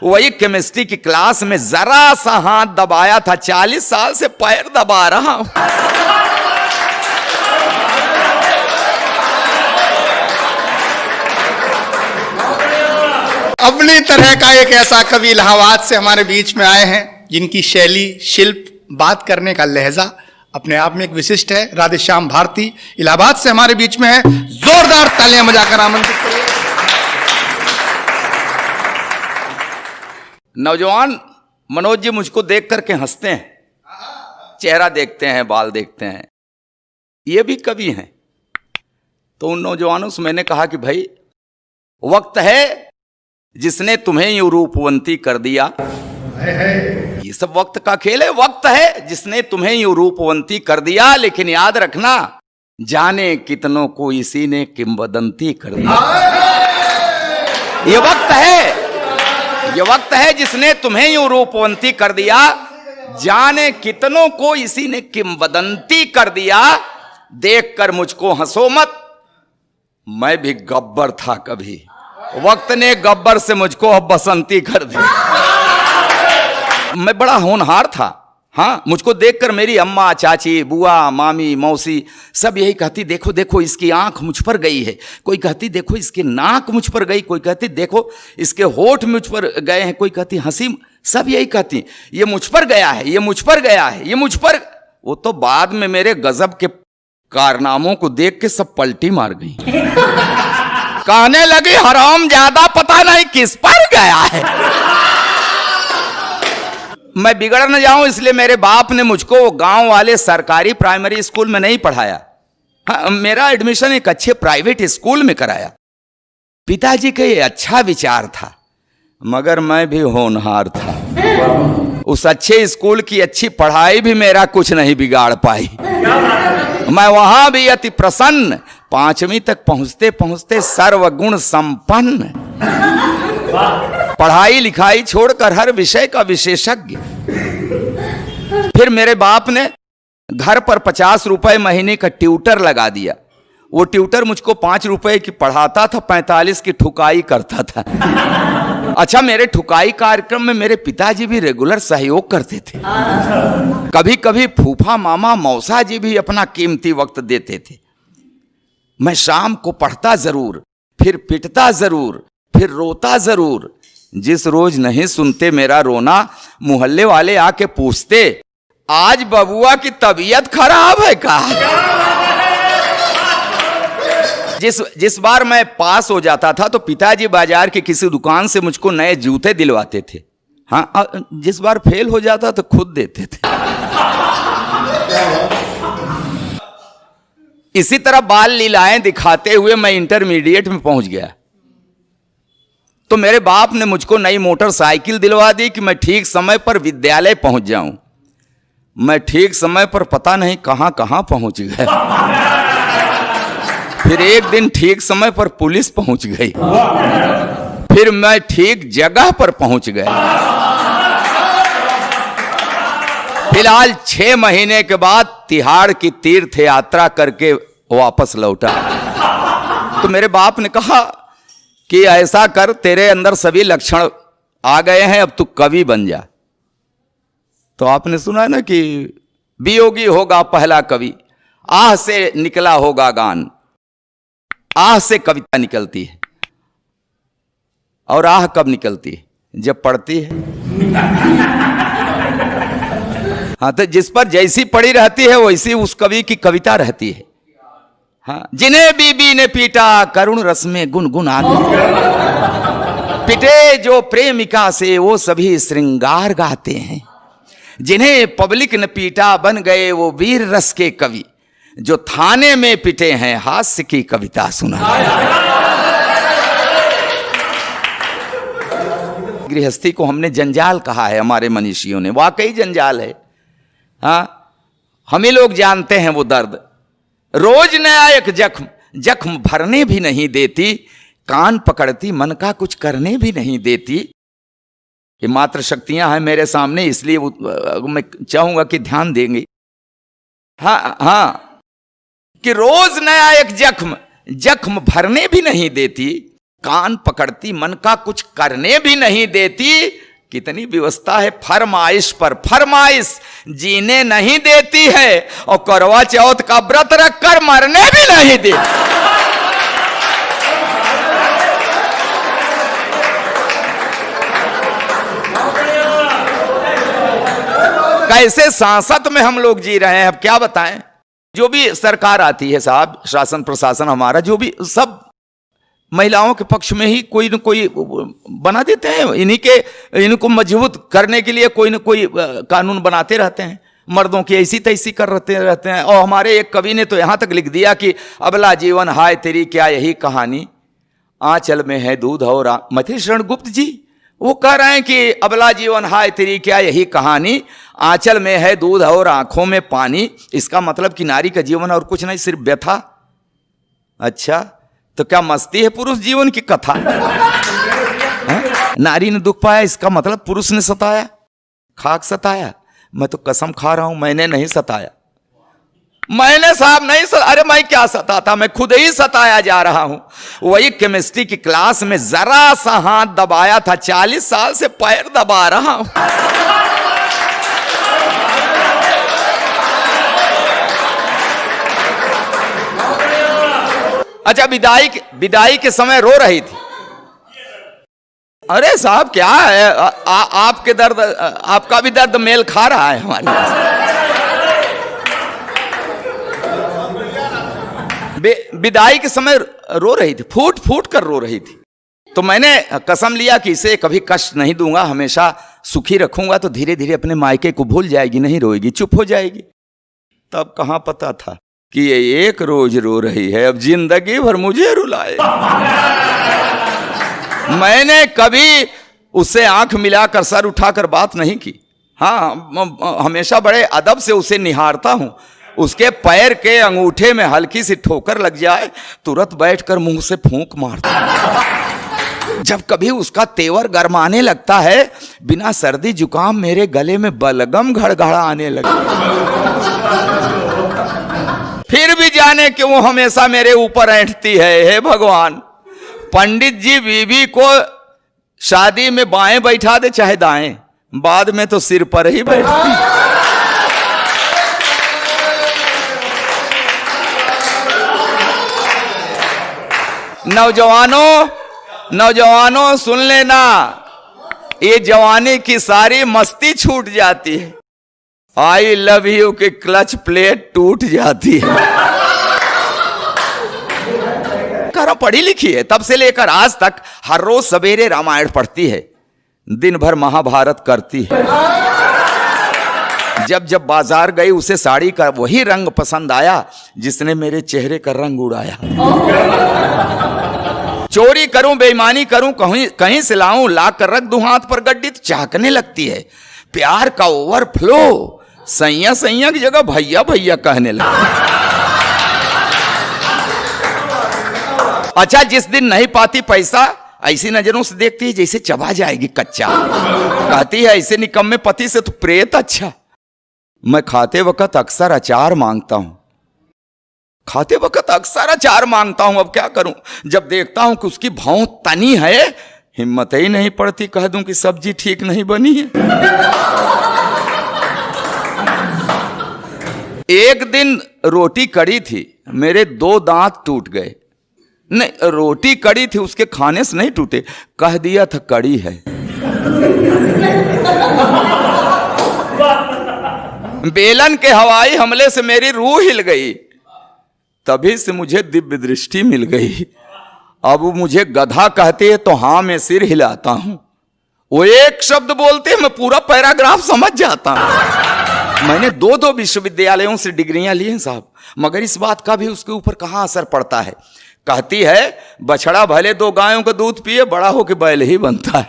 वही केमिस्ट्री की क्लास में जरा सा हाथ दबाया था, 40 साल से पैर दबा रहा हूं। अपनी तरह का एक ऐसा कवि इलाहाबाद से हमारे बीच में आए हैं जिनकी शैली, शिल्प, बात करने का लहजा अपने आप में एक विशिष्ट है। राधेश्याम भारती इलाहाबाद से हमारे बीच में है। जोरदार तालियां बजाकर आमंत्रित करिए। नौजवान मनोज जी मुझको देख करके हंसते हैं, चेहरा देखते हैं, बाल देखते हैं, ये भी कवि हैं। तो उन नौजवानों से मैंने कहा कि भाई वक्त है जिसने तुम्हें यूं रूपवंती कर दिया। ये सब वक्त का खेल है। वक्त है जिसने तुम्हें यूं रूपवंती कर दिया, लेकिन याद रखना जाने कितनों को इसी ने किंवदंती कर दिया। ये वक्त है, ये वक्त है जिसने तुम्हें यूं रूपवंती कर दिया, जाने कितनों को इसी ने किंवदंती कर दिया। देखकर मुझको हंसो मत, मैं भी गब्बर था कभी, वक्त ने गब्बर से मुझको अब बसंती कर दी। मैं बड़ा होनहार था। हाँ, मुझको देखकर मेरी अम्मा, चाची, बुआ, मामी, मौसी सब यही कहती, देखो देखो इसकी आंख मुझ पर गई है। कोई कहती देखो इसकी नाक मुझ पर गई, कोई कहती देखो इसके होठ मुझ पर गए हैं, कोई कहती हंसी, सब यही कहती ये मुझ पर गया है, ये मुझ पर गया है, ये मुझ पर। वो तो बाद में मेरे गजब के कारनामों को देख के सब पलटी मार गई। कहने लगी हराम ज्यादा पता नहीं किस पर गया है। मैं बिगड़ न जाऊं इसलिए मेरे बाप ने मुझको गांव वाले सरकारी प्राइमरी स्कूल में नहीं पढ़ाया। हाँ, मेरा एडमिशन एक अच्छे प्राइवेट स्कूल में कराया। पिताजी का ये अच्छा विचार था, मगर मैं भी होनहार था। उस अच्छे स्कूल की अच्छी पढ़ाई भी मेरा कुछ नहीं बिगाड़ पाई। मैं वहां भी अति प्रसन्न, 5वीं तक पहुंचते पहुंचते सर्वगुण संपन्न, पढ़ाई लिखाई छोड़कर हर विषय का विशेषज्ञ। फिर मेरे बाप ने घर पर 50 रुपए महीने का ट्यूटर लगा दिया। वो ट्यूटर मुझको 5 रुपए की पढ़ाता था, 45 की ठुकाई करता था। अच्छा, मेरे ठुकाई कार्यक्रम में मेरे पिताजी भी रेगुलर सहयोग करते थे। कभी कभी फूफा, मामा, मौसा जी भी अपना कीमती वक्त देते थे। मैं शाम को पढ़ता जरूर, फिर पिटता जरूर, फिर रोता जरूर। जिस रोज नहीं सुनते मेरा रोना, मोहल्ले वाले आके पूछते आज बबुआ की तबीयत खराब है का। जिस बार मैं पास हो जाता था तो पिताजी बाजार की किसी दुकान से मुझको नए जूते दिलवाते थे। हाँ, जिस बार फेल हो जाता तो खुद देते थे। इसी तरह बाल लीलाएं दिखाते हुए मैं इंटरमीडिएट में पहुंच गया। तो मेरे बाप ने मुझको नई मोटरसाइकिल दिलवा दी कि मैं ठीक समय पर विद्यालय पहुंच जाऊं। मैं ठीक समय पर पता नहीं कहां कहां पहुंच गया। फिर एक दिन ठीक समय पर पुलिस पहुंच गई। फिर मैं ठीक जगह पर पहुंच गया। फिलहाल 6 महीने के बाद तिहाड़ की तीर्थ यात्रा करके वापस लौटा। तो मेरे बाप ने कहा कि ऐसा कर, तेरे अंदर सभी लक्षण आ गए हैं, अब तू कवि बन जा। तो आपने सुना ना कि वियोगी होगा पहला कवि, आह से निकला होगा गान। आह से कविता निकलती है, और आह कब निकलती है? जब पढ़ती है। हाँ, तो जिस पर जैसी पड़ी रहती है वैसी उस कवि की कविता रहती है। हाँ, जिन्हें बीबी ने पीटा करुण रस में गुनगुना पिटे जो प्रेमिका से वो सभी श्रृंगार गाते हैं। जिन्हें पब्लिक ने पीटा बन गए वो वीर रस के कवि, जो थाने में पिटे हैं हास्य की कविता सुना। गृहस्थी को हमने जंजाल कहा है हमारे मनीषियों ने, वाकई जंजाल है। हाँ, हम ही लोग जानते हैं वो दर्द। रोज नया एक जख्म, जख्म भरने भी नहीं देती, कान पकड़ती मन का कुछ करने भी नहीं देती। ये मात्र शक्तियां हैं मेरे सामने, इसलिए मैं चाहूंगा कि ध्यान देंगे। हाँ हाँ, कि रोज नया एक जख्म, जख्म भरने भी नहीं देती, कान पकड़ती, मन का कुछ करने भी नहीं देती। कितनी व्यवस्था है फरमाइश पर फरमाइश, जीने नहीं देती है और करवा चौथ का व्रत रखकर मरने भी नहीं देती। कैसे सांसत में हम लोग जी रहे हैं, अब क्या बताएं। जो भी सरकार आती है साहब, शासन प्रशासन हमारा जो भी, सब महिलाओं के पक्ष में ही कोई न कोई बना देते हैं। इनको मजबूत करने के लिए कोई न कोई कानून बनाते रहते हैं। मर्दों की ऐसी तैसी कर रहते हैं। और हमारे एक कवि ने तो यहाँ तक लिख दिया कि अबला जीवन हाय तेरी क्या यही कहानी, आंचल में है दूध और मथे शरण गुप्त जी वो कह रहे हैं कि अबला जीवन हाय तेरी क्या यही कहानी, आंचल में है दूध और आंखों में पानी। इसका मतलब कि नारी का जीवन और कुछ नहीं, सिर्फ व्यथा। अच्छा, तो क्या मस्ती है पुरुष जीवन की कथा? नारी ने दुख पाया, इसका मतलब पुरुष ने सताया, खाक सताया। मैं तो कसम खा रहा हूं मैंने नहीं सताया, मैंने साहब नहीं अरे मैं क्या सताता, मैं खुद ही सताया जा रहा हूं। वही केमिस्ट्री की क्लास में जरा सा हाथ दबाया था, 40 साल से पैर दबा रहा हूं। अच्छा, विदाई के समय रो रही थी। अरे साहब क्या है, आपके दर्द, आपका भी दर्द मेल खा रहा है हमारे। विदाई के समय रो रही थी, फूट फूट कर रो रही थी। तो मैंने कसम लिया कि इसे कभी कष्ट नहीं दूंगा, हमेशा सुखी रखूंगा, तो धीरे धीरे अपने मायके को भूल जाएगी, नहीं रोएगी, चुप हो जाएगी। तब कहां पता था कि ये एक रोज रो रही है, अब जिंदगी भर मुझे रुलाए। मैंने कभी उससे आंख मिलाकर सर उठाकर बात नहीं की। हाँ, हमेशा बड़े अदब से उसे निहारता हूं। उसके पैर के अंगूठे में हल्की सी ठोकर लग जाए, तुरंत बैठकर मुंह से फूंक मारता। जब कभी उसका तेवर गरमाने लगता है, बिना सर्दी जुकाम मेरे गले में बलगम घड़घड़ा आने लगे। फिर भी जाने कि वो हमेशा मेरे ऊपर ऐंठती है। हे भगवान, पंडित जी बीवी को शादी में बाएं बैठा दे चाहे दाएं, बाद में तो सिर पर ही बैठती। नौजवानों सुन लेना, ये जवानी की सारी मस्ती छूट जाती है। आई लव यू की क्लच प्लेट टूट जाती है। करो पढ़ी लिखी है, तब से लेकर आज तक हर रोज सवेरे रामायण पढ़ती है, दिन भर महाभारत करती है। जब जब बाजार गई उसे साड़ी का वही रंग पसंद आया जिसने मेरे चेहरे का रंग उड़ाया। चोरी करूं, बेईमानी करूं, कहीं से लाऊं, ला कर रख दूं हाथ पर गड्डी, तो चाहकने लगती है। प्यार का ओवरफ्लो, सैया सैया की जगह भैया भैया कहने लगा। अच्छा, जिस दिन नहीं पाती पैसा, ऐसी नजरों से देखती है जैसे चबा जाएगी कच्चा। कहती है ऐसे निकम्मे पति से तो प्रेत अच्छा। मैं खाते वक्त अक्सर अचार मांगता हूं, अब क्या करूं। जब देखता हूं कि उसकी भौं तनी है, हिम्मत ही नहीं पड़ती कह दूं कि सब्जी ठीक नहीं बनी है। एक दिन रोटी कड़ी थी, मेरे 2 दांत टूट गए। नहीं, रोटी कड़ी थी, उसके खाने से नहीं टूटे, कह दिया था कड़ी है। बेलन के हवाई हमले से मेरी रूह हिल गई, तभी से मुझे दिव्य दृष्टि मिल गई। अब मुझे गधा कहते हैं तो हाँ मैं सिर हिलाता हूं। वो एक शब्द बोलते हैं मैं पूरा पैराग्राफ समझ जाता हूं। मैंने 2 विश्वविद्यालयों से डिग्रियां ली हैं साहब, मगर इस बात का भी उसके ऊपर कहां असर पड़ता है। कहती है बछड़ा भले 2 गायों का दूध पिए, बड़ा होके बैल ही बनता है।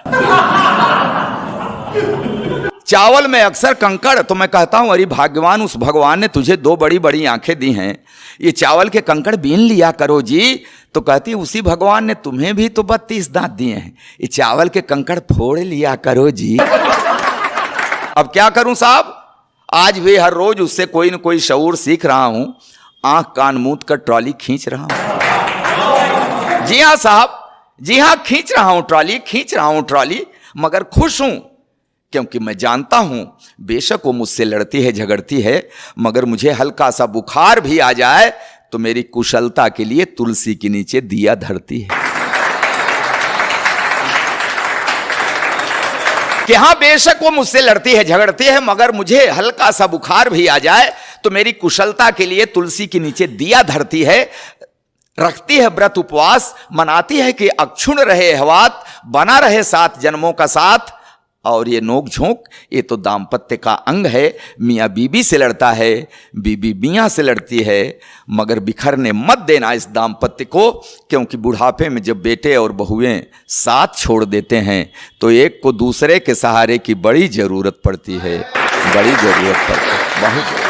चावल में अक्सर कंकड़, तो मैं कहता हूं अरे भाग्यवान, उस भगवान ने तुझे 2 बड़ी बड़ी आंखें दी हैं, ये चावल के कंकड़ बीन लिया करो जी। तो कहती उसी भगवान ने तुम्हें भी तो 32 दांत दिए हैं, ये चावल के कंकड़ फोड़ लिया करो जी। अब क्या करूं साहब, आज भी हर रोज उससे कोई न कोई शऊर सीख रहा हूं, आंख कान मूंद कर ट्रॉली खींच रहा हूं। जी हाँ साहब, जी हां, खींच रहा हूं ट्रॉली, मगर खुश हूं, क्योंकि मैं जानता हूं बेशक वो मुझसे लड़ती है, झगड़ती है, मगर मुझे हल्का सा बुखार भी आ जाए तो मेरी कुशलता के लिए तुलसी के नीचे दिया धरती है। कि हां, बेशक वो मुझसे लड़ती है, झगड़ती है, मगर मुझे हल्का सा बुखार भी आ जाए तो मेरी कुशलता के लिए तुलसी के नीचे दिया धरती है, रखती है व्रत उपवास, मनाती है कि अक्षुण रहे हवात, बना रहे 7 जन्मों का साथ। और ये नोक झोंक, ये तो दाम्पत्य का अंग है। मियाँ बीबी से लड़ता है, बीबी मियाँ से लड़ती है, मगर बिखरने मत देना इस दाम्पत्य को, क्योंकि बुढ़ापे में जब बेटे और बहुएं साथ छोड़ देते हैं तो एक को दूसरे के सहारे की बड़ी जरूरत पड़ती है, बड़ी जरूरत पड़ती है, बहुत।